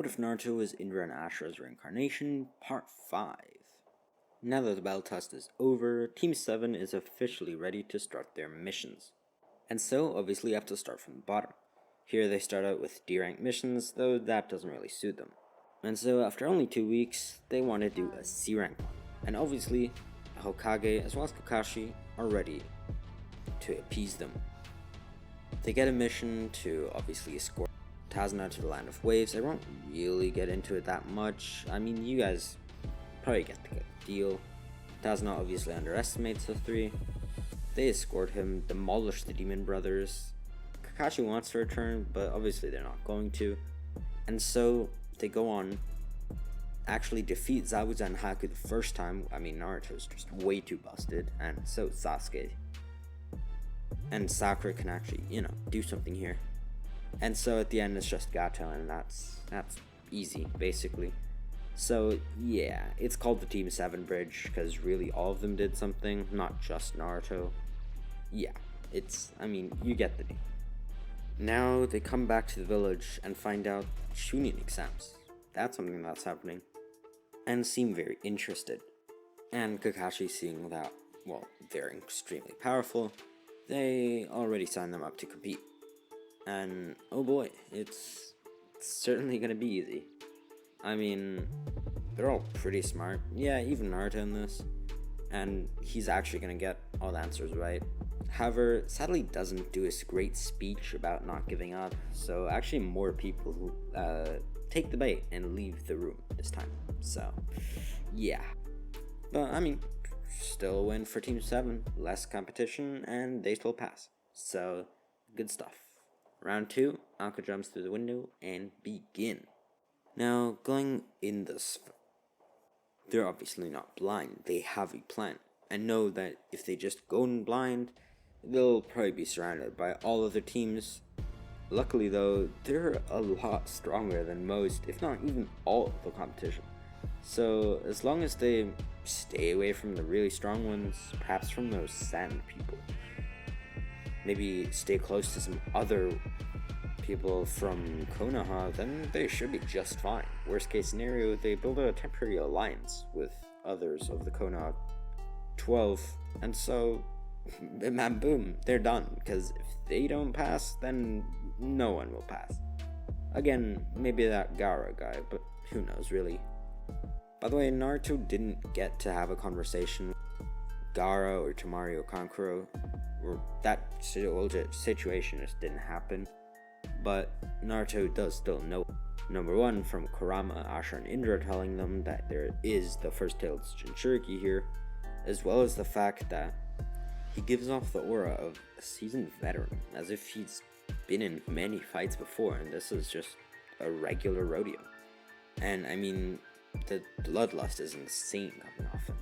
What if Naruto was Indra and Ashura's reincarnation? Part 5. Now that the battle test is over, Team 7 is officially ready to start their missions. And so, obviously, you have to start from the bottom. Here they start out with D rank missions, though that doesn't really suit them. And so, after only 2 weeks, they want to do a C rank one. And obviously, Hokage as well as Kakashi are ready to appease them. They get a mission to obviously escort Tazna to the Land of Waves. I won't really get into it that much. I mean, you guys probably get the deal. Tazna obviously underestimates the three. They escort him, demolish the Demon Brothers. Kakashi wants to return, but obviously they're not going to. And so they go on, actually defeat Zabuza and Haku the first time. I mean, Naruto's just way too busted, and so is Sasuke. And Sakura can actually, do something here. And so at the end it's just Gato, and that's easy, basically. So yeah, it's called the Team 7 bridge, because really all of them did something, not just Naruto. Yeah, you get the deal. Now they come back to the village and find out Chunin exams. That's something that's happening. And seem very interested. And Kakashi, seeing that, well, they're extremely powerful, they already signed them up to compete. And oh boy, it's certainly gonna be easy. I mean, they're all pretty smart. Yeah, even Naruto in this. And he's actually gonna get all the answers right. However, sadly doesn't do a great speech about not giving up. So actually more people who take the bait and leave the room this time. So, yeah. But I mean, still a win for Team 7. Less competition and they still pass. So, good stuff. Round 2, Anka jumps through the window and begin. Now, going in this, they're obviously not blind. They have a plan and know that if they just go in blind, they'll probably be surrounded by all other teams. Luckily though, they're a lot stronger than most, if not even all of the competition. So as long as they stay away from the really strong ones, perhaps from those sand people, maybe stay close to some other people from Konoha, then they should be just fine. Worst case scenario, they build a temporary alliance with others of the Konoha 12, and so, bam boom, they're done, because if they don't pass, then no one will pass. Again, maybe that Gaara guy, but who knows really. By the way, Naruto didn't get to have a conversation with Gaara or Temari or Kankuro. That situation just didn't happen, but Naruto does still know. Number 1, from Kurama, Ashura, and Indra telling them that there is the first-tailed Jinchuriki here, as well as the fact that he gives off the aura of a seasoned veteran, as if he's been in many fights before and this is just a regular rodeo. And I mean, the bloodlust is insane coming off him.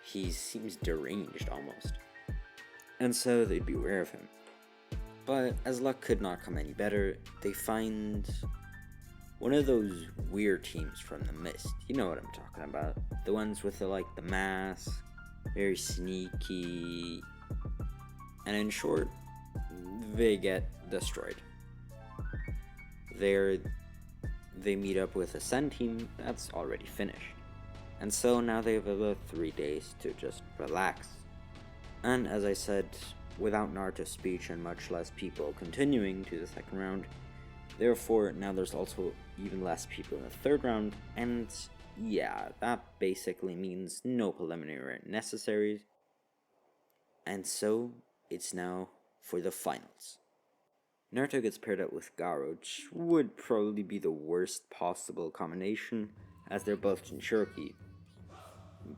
He seems deranged almost. And so they'd be aware of him. But as luck could not come any better, they find one of those weird teams from the mist. You know what I'm talking about. The ones with the mask, very sneaky. And in short, they get destroyed. They meet up with a Sun team that's already finished. And so now they have about 3 days to just relax. And as I said, without Naruto's speech and much less people continuing to the second round, therefore now there's also even less people in the third round, and yeah, that basically means no preliminary necessary. And so it's now for the finals. Naruto gets paired up with Gaara, which would probably be the worst possible combination, as they're both Jinchuriki.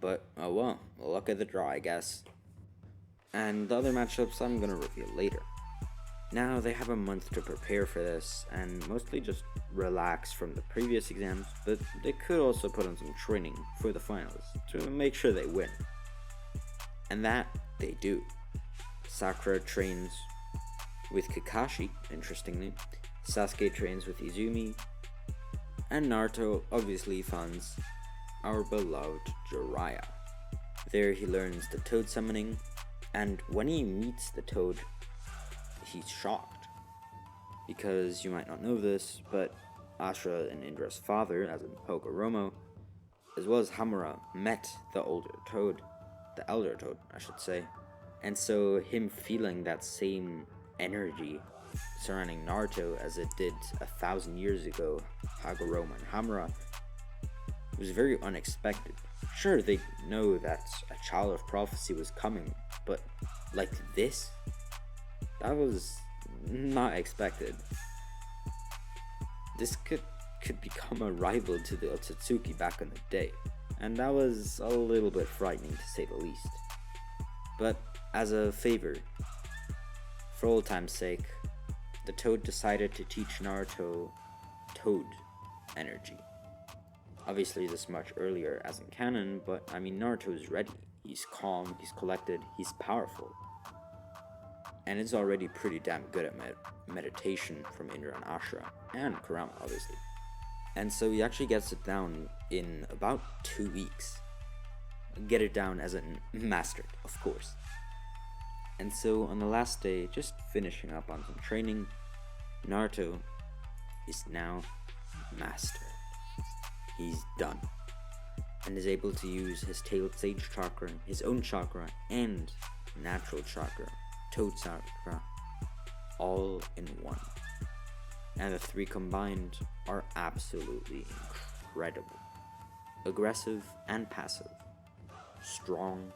But oh well, luck of the draw, I guess. And the other matchups I'm gonna reveal later. Now they have a month to prepare for this, and mostly just relax from the previous exams, but they could also put on some training for the finals to make sure they win. And that they do. Sakura trains with Kakashi, interestingly. Sasuke trains with Izumi. And Naruto obviously finds our beloved Jiraiya. There he learns the toad summoning, and when he meets the toad, he's shocked. Because you might not know this, but Ashura and Indra's father, as in Hogoromo, as well as Hamura, met the elder toad, I should say. And so him feeling that same energy surrounding Naruto as it did 1,000 years ago, Hagoromo and Hamura, was very unexpected. Sure, they know that a child of prophecy was coming, but like this? That was not expected. This could become a rival to the Otsutsuki back in the day, and that was a little bit frightening to say the least. But as a favor, for old time's sake, the Toad decided to teach Naruto Toad energy. Obviously this much earlier as in canon, but I mean Naruto is ready. He's calm, he's collected, he's powerful. And is already pretty damn good at meditation from Indra and Ashura, and Kurama obviously. And so he actually gets it down in about 2 weeks. Get it down as in mastered, of course. And so on the last day, just finishing up on some training, Naruto is now mastered. He's done, and is able to use his tailed sage chakra, his own chakra, and natural chakra, toad chakra, all in one. And the three combined are absolutely incredible. Aggressive and passive. Strong,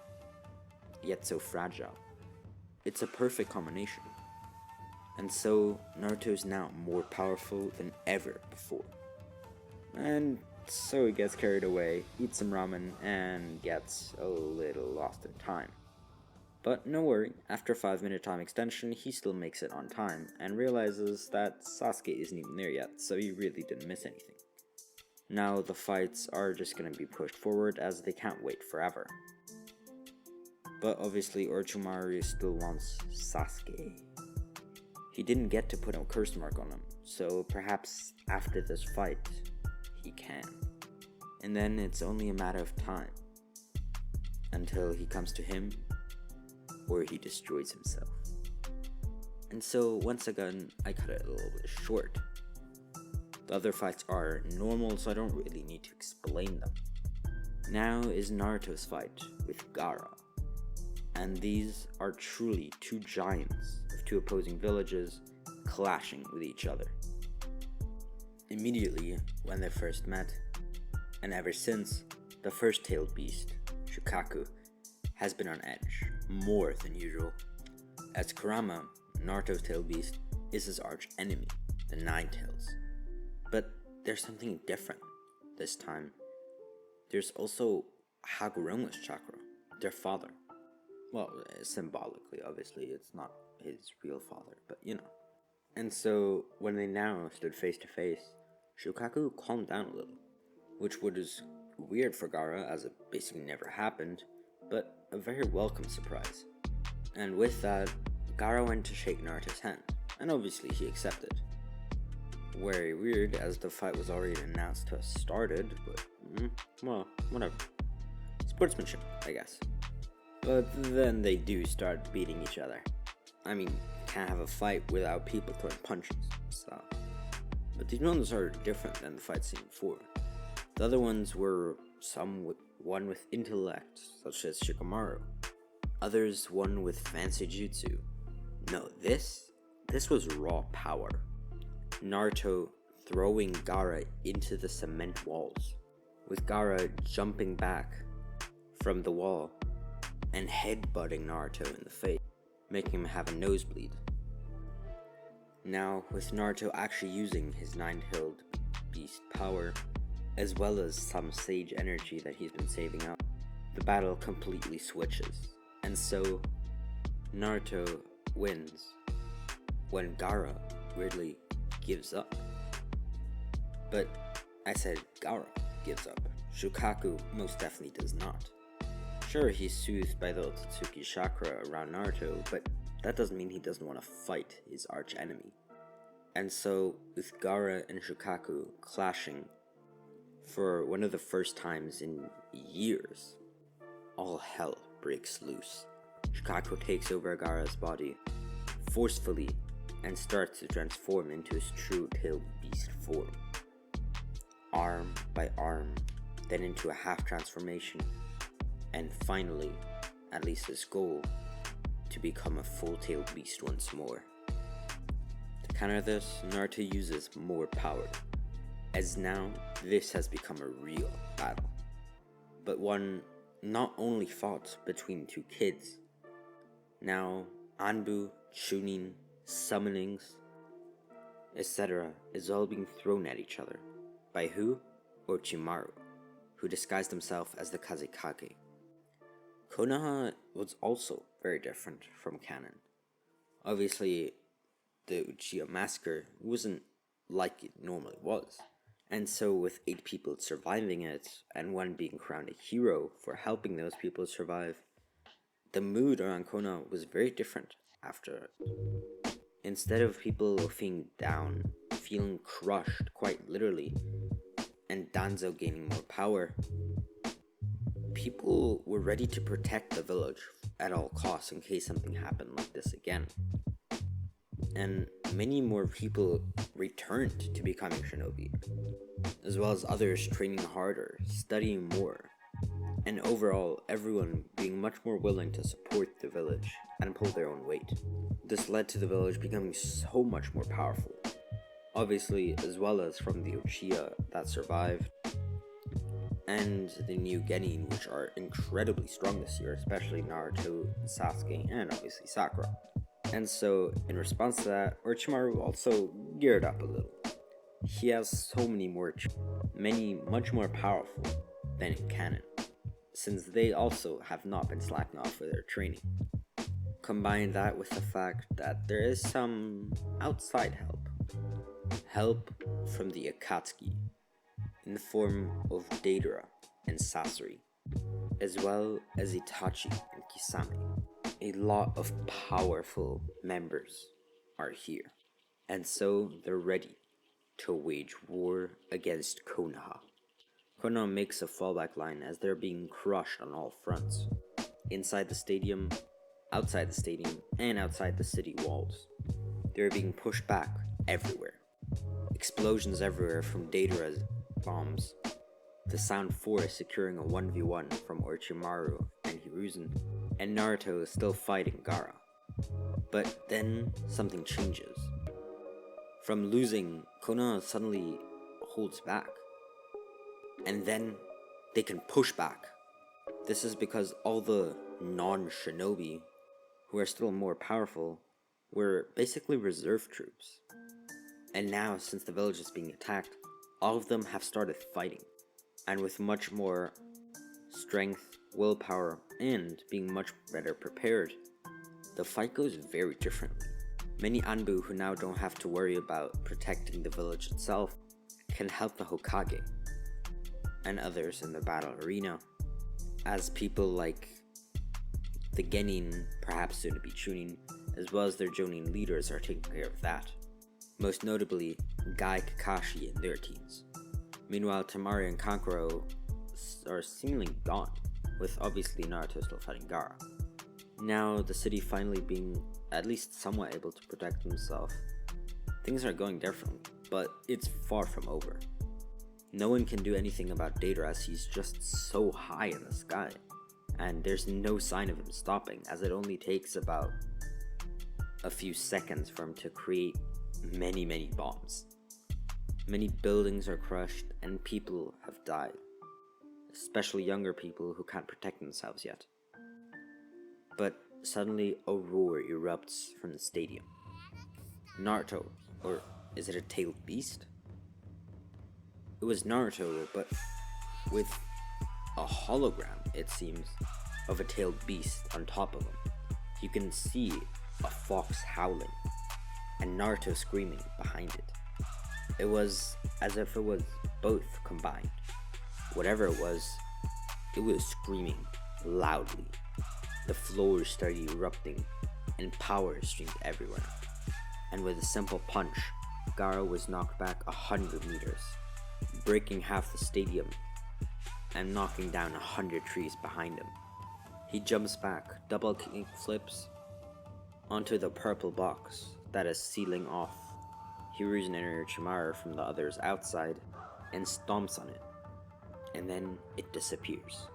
yet so fragile. It's a perfect combination. And so, Naruto is now more powerful than ever before. And so he gets carried away, eats some ramen, and gets a little lost in time. But no worry, after a 5-minute time extension, he still makes it on time, and realizes that Sasuke isn't even there yet, so he really didn't miss anything. Now the fights are just gonna be pushed forward as they can't wait forever. But obviously Orochimaru still wants Sasuke. He didn't get to put a curse mark on him, so perhaps after this fight, he can. And then it's only a matter of time until he comes to him or he destroys himself. And so once again, I cut it a little bit short. The other fights are normal, so I don't really need to explain them. Now is Naruto's fight with Gaara. And these are truly two giants of two opposing villages clashing with each other. Immediately when they first met, and ever since, the first-tailed beast, Shukaku, has been on edge, more than usual, as Kurama, Naruto's tailed beast, is his arch enemy, the Nine-Tails. But there's something different this time. There's also Hagoromo's chakra, their father. Well, symbolically, obviously, it's not his real father, but you know. And so, when they now stood face to face, Shukaku calmed down a little, which was weird for Gaara, as it basically never happened, but a very welcome surprise. And with that, Gaara went to shake Naruto's hand, and obviously he accepted. Very weird, as the fight was already announced to have started, but, well, whatever. Sportsmanship, I guess. But then they do start beating each other. I mean, can't have a fight without people throwing punches, so. But these ones are different than the fight scene before. The other ones were one with intellect, such as Shikamaru. Others one with fancy jutsu. No, this was raw power. Naruto throwing Gaara into the cement walls, with Gaara jumping back from the wall and headbutting Naruto in the face, making him have a nosebleed. Now, with Naruto actually using his nine-tailed beast power, as well as some sage energy that he's been saving up, the battle completely switches. And so, Naruto wins when Gaara weirdly gives up. But I said Gaara gives up. Shukaku most definitely does not. Sure, he's soothed by the Otsutsuki chakra around Naruto, but that doesn't mean he doesn't want to fight his arch enemy. And so, with Gaara and Shukaku clashing for one of the first times in years, all hell breaks loose. Shukaku takes over Gaara's body forcefully and starts to transform into his true tailed beast form. arm by arm, then into a half transformation, and finally, at least his goal, to become a full-tailed beast once more. To counter this, Naruto uses more power, as now this has become a real battle, but one not only fought between two kids. Now, Anbu, Chunin, summonings, etc. is all being thrown at each other. By who? Orochimaru, who disguised himself as the Kazekage. Konoha was also very different from canon. Obviously, the Uchiha massacre wasn't like it normally was, and so with 8 people surviving it, and one being crowned a hero for helping those people survive, the mood around Konoha was very different after it. Instead of people feeling down, feeling crushed quite literally, and Danzo gaining more power, people were ready to protect the village at all costs in case something happened like this again. And many more people returned to becoming shinobi, as well as others training harder, studying more, and overall everyone being much more willing to support the village and pull their own weight. This led to the village becoming so much more powerful, obviously, as well as from the Uchiha that survived, and the new Genin, which are incredibly strong this year, especially Naruto, Sasuke, and obviously Sakura. And so, in response to that, Orochimaru also geared up a little. He has so many more, many much more powerful than in canon, since they also have not been slacking off with their training. Combine that with the fact that there is some outside help from the Akatsuki, in the form of Deidara and Sasori, as well as Itachi and Kisame. A lot of powerful members are here, and so they're ready to wage war against Konoha. Konoha makes a fallback line as they're being crushed on all fronts, inside the stadium, outside the stadium, and outside the city walls. They're being pushed back everywhere. Explosions everywhere from Deidara's bombs. The Sound Forest securing a 1v1 from Orochimaru and Hiruzen, and Naruto is still fighting Gaara. But then something changes. From losing, Konoha suddenly holds back. And then they can push back. This is because all the non-shinobi, who are still more powerful, were basically reserve troops. And now, since the village is being attacked, all of them have started fighting. And with much more strength, willpower, and being much better prepared, the fight goes very differently. Many Anbu who now don't have to worry about protecting the village itself can help the Hokage and others in the battle arena, as people like the Genin, perhaps soon to be Chunin, as well as their Jonin leaders are taking care of that. Most notably, Gai, Kakashi, and their teams. Meanwhile, Temari and Kankuro are seemingly gone, with obviously Naruto still fighting Gaara. Now, the city finally being at least somewhat able to protect himself, things are going differently, but it's far from over. No one can do anything about Deidara as he's just so high in the sky, and there's no sign of him stopping, as it only takes about a few seconds for him to create many bombs. Many buildings are crushed and people have died, especially younger people who can't protect themselves yet. But suddenly a roar erupts from the stadium. Naruto, or is it a tailed beast? It was Naruto, but with a hologram, it seems, of a tailed beast on top of him. You can see a fox howling, and Naruto screaming behind it. It was as if it was both combined. Whatever it was screaming loudly. The floor started erupting, and power streamed everywhere. And with a simple punch, Gaara was knocked back 100 meters, breaking half the stadium and knocking down 100 trees behind him. He jumps back, double kick flips onto the purple box that is sealing off Hiruzen and Orochimaru from the others outside, and stomps on it, and then it disappears.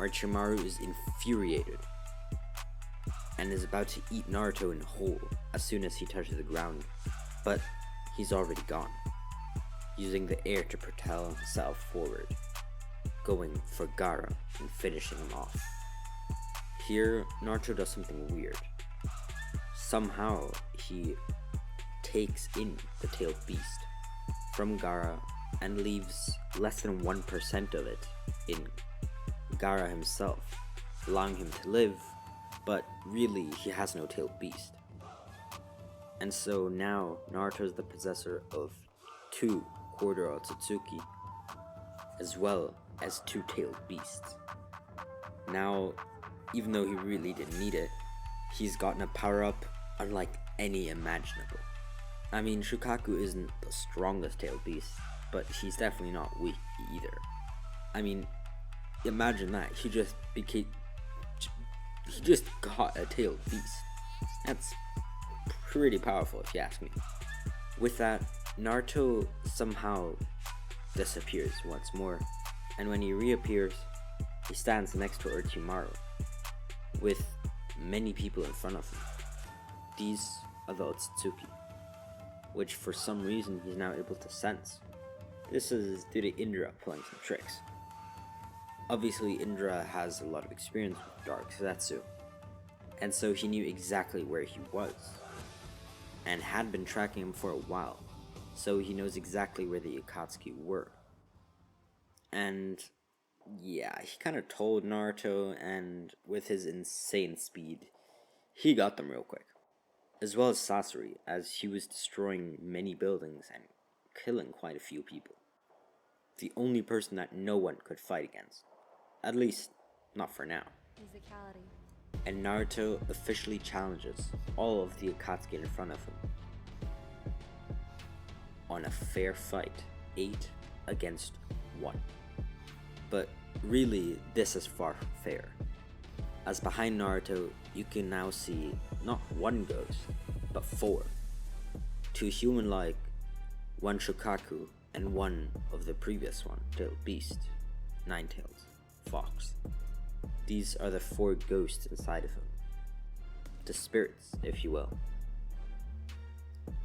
Orochimaru is infuriated and is about to eat Naruto in whole as soon as he touches the ground, but he's already gone, using the air to propel himself forward, going for Gaara and finishing him off. Here, Naruto does something weird. Somehow, he takes in the tailed beast from Gaara and leaves less than 1% of it in Gaara himself, allowing him to live, but really he has no tailed beast. And so now Naruto is the possessor of 2 quarter Otsutsuki, as well as 2 tailed beasts. Now, even though he really didn't need it, he's gotten a power-up unlike any imaginable. I mean, Shukaku isn't the strongest tailed beast, but he's definitely not weak either. I mean, imagine that, he just got a tailed beast. That's pretty powerful if you ask me. With that, Naruto somehow disappears once more, and when he reappears, he stands next to Orochimaru, with many people in front of him. These are the Otsutsuki, which for some reason he's now able to sense. This is due to Indra pulling some tricks. Obviously, Indra has a lot of experience with Dark Zetsu, and so he knew exactly where he was, and had been tracking him for a while, so he knows exactly where the Akatsuki were. And yeah, he kind of told Naruto, and with his insane speed, he got them real quick. As well as Sasori, as he was destroying many buildings and killing quite a few people. The only person that no one could fight against. At least, not for now. Musicality. And Naruto officially challenges all of the Akatsuki in front of him on a fair fight, 8 against 1. But really, this is far from fair, as behind Naruto, you can now see not 1 ghost, but 4. 2 human-like, 1 Shukaku, and 1 of the previous one, tailed beast, Ninetales, Fox. These are the 4 ghosts inside of him. The spirits, if you will.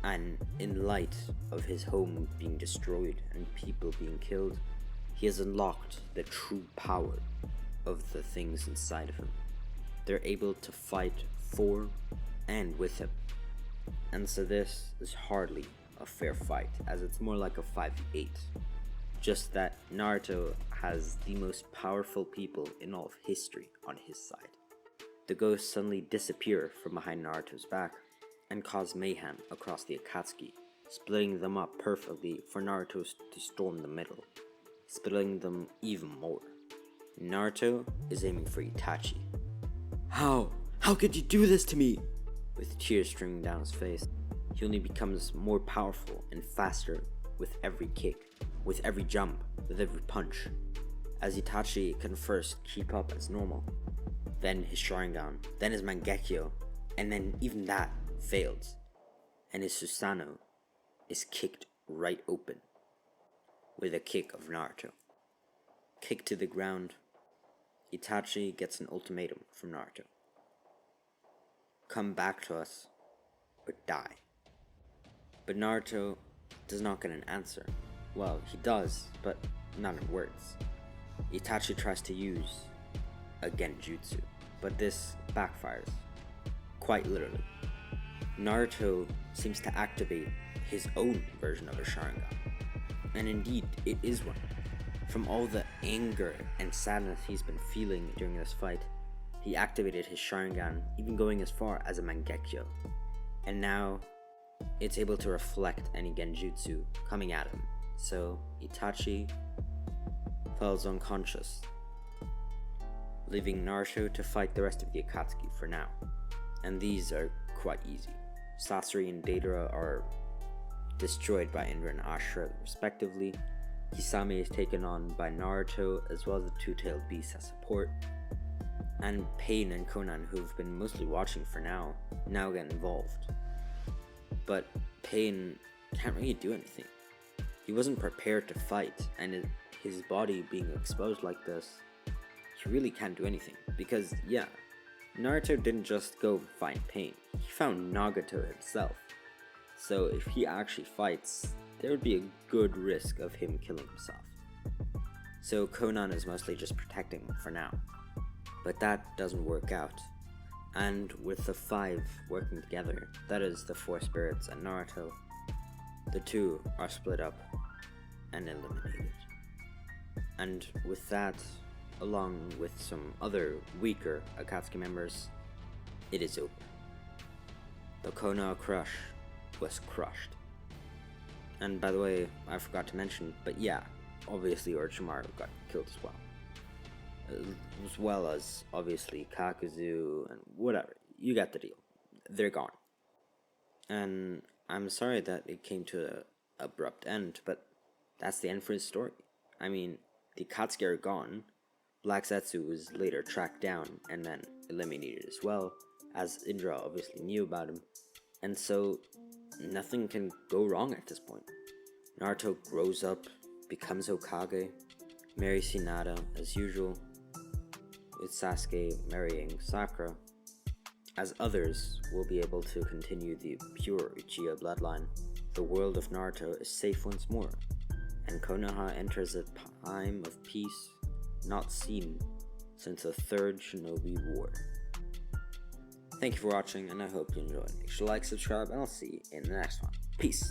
And in light of his home being destroyed and people being killed, he has unlocked the true power of the things inside of him. They're able to fight for and with him. And so this is hardly a fair fight, as it's more like a 5v8. Just that Naruto has the most powerful people in all of history on his side. The ghosts suddenly disappear from behind Naruto's back and cause mayhem across the Akatsuki, splitting them up perfectly for Naruto to storm the middle, splitting them even more. Naruto is aiming for Itachi. How? How could you do this to me? With tears streaming down his face, he only becomes more powerful and faster with every kick, with every jump, with every punch, as Itachi can first keep up as normal, then his Sharingan, then his Mangekyo, and then even that fails, and his Susanoo is kicked right open with a kick of Naruto. Kicked to the ground, Itachi gets an ultimatum from Naruto. Come back to us, or die. But Naruto does not get an answer. Well, he does, but not in words. Itachi tries to use a Genjutsu, but this backfires, quite literally. Naruto seems to activate his own version of a Sharingan, and indeed, it is one. From all the anger and sadness he's been feeling during this fight, he activated his Sharingan, even going as far as a Mangekyo. And now, it's able to reflect any Genjutsu coming at him. So, Itachi falls unconscious, leaving Naruto to fight the rest of the Akatsuki for now. And these are quite easy. Sasori and Deidara are destroyed by Indra and Ashura respectively. Kisame is taken on by Naruto, as well as the 2-tailed beasts as support. And Pain and Conan, who've been mostly watching for now get involved. But Pain can't really do anything. He wasn't prepared to fight, and his body being exposed like this, he really can't do anything. Because, yeah, Naruto didn't just go find pain, he found Nagato himself. So if he actually fights, there would be a good risk of him killing himself. So Conan is mostly just protecting him for now. But that doesn't work out. And with the 5 working together, that is the 4 spirits and Naruto, the 2 are split up and eliminated. And with that, along with some other weaker Akatsuki members, it is over. The Konoha Crush was crushed. And by the way, I forgot to mention, but yeah, obviously Orochimaru got killed as well. As well as, obviously, Kakuzu and whatever. You get the deal. They're gone. And I'm sorry that it came to an abrupt end, but that's the end for his story. I mean, the Akatsuki are gone. Black Zetsu was later tracked down and then eliminated as well, as Indra obviously knew about him. And so, nothing can go wrong at this point. Naruto grows up, becomes Hokage, marries Hinata as usual, with Sasuke marrying Sakura, as others will be able to continue the pure Uchiha bloodline. The world of Naruto is safe once more, and Konoha enters a time of peace not seen since the Third Shinobi War. Thank you for watching, and I hope you enjoyed. Make sure to like, subscribe, and I'll see you in the next one. Peace!